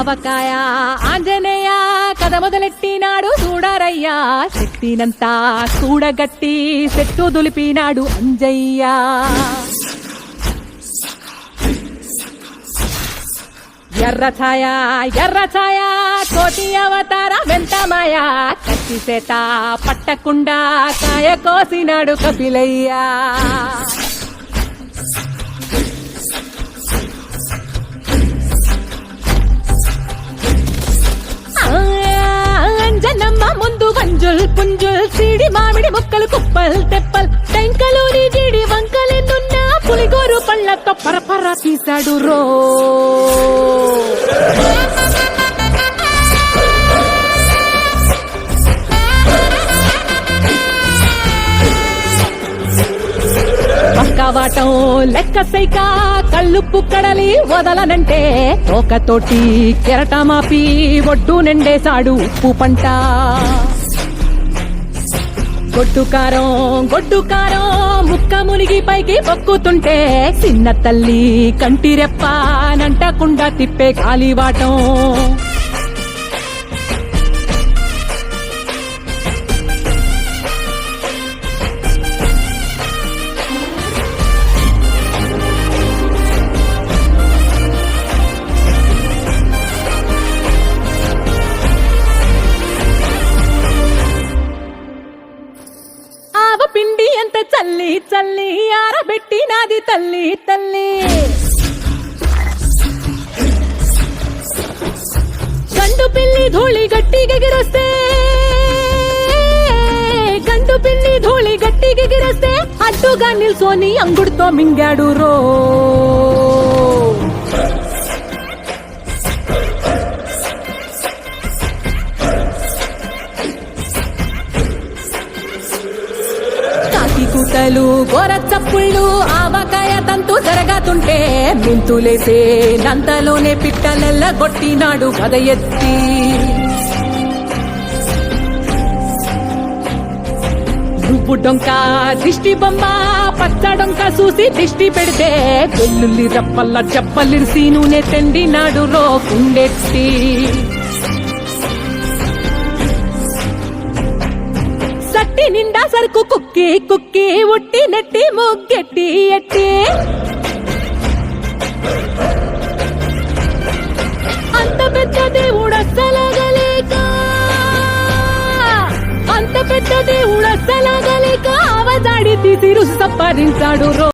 ఆవకాయ ఆంజనేయ కథ మొదలెట్టినాడు చూడరయ్యా శక్తినంతా చూడగట్టి చెట్టు దులిపినాడు అంజయ్య ఎర్ర ఛాయ కోటి అవతార వెంటమాయ కత్తి సేత పట్టకుండా కాయ కోసినాడు కపిలయ్యా అంజనమ్మ ముందు వంజుల్ పుంజుల్ సీడి మామిడి ముక్కలు కుప్పల్ తెప్పల్ టెంకలోని జీడి వంకలెన్నున్నా పులిగోరు పళ్ళతో పరపర తీశాడు రో పక్కవాటం లెక్క సైక కళ్ళుప్పు కడలి వదలనంటే తోకతోటి కెరటమాపి ఒడ్డు నిండేశాడు ఉప్పు పంట గొడ్డు కారం ముక్క మునిగి పైకి పొక్కుతుంటే చిన్న తల్లి కంటిరెప్ప నంటకుండా తిప్పే కాలివాటం పిండి ఎంత చల్లి ఆరబెట్టినాది తల్లి గండు పిల్లి ధూళి గట్టిగెగిరస్తే అడ్డుగా నిల్సోని అంగుడితో మింగాడు రో కూతలు గోర చప్పుళ్ళు ఆవకాయ తంతు జరగతుంటే మింతులేసే నంతలోనే పిట్టలెల్ల కొట్టినాడు కథ ఎత్తి నువ్వు డొంక దిష్టి బొమ్మ పచ్చ డొంక చూసి దిష్టి పెడితే వెల్లుల్లి రప్పల్ల చెప్పలిరిసి నూనె తెండినాడు రో కుండెత్తి నిండా సరుకు కుక్కి ఉట్టి నెట్టి ముగ్గెట్టి ఎట్టి అంత పెద్ద దేవుడస్సలగలేక అవజాడి తీసి రుచి సంపాదించాడు రో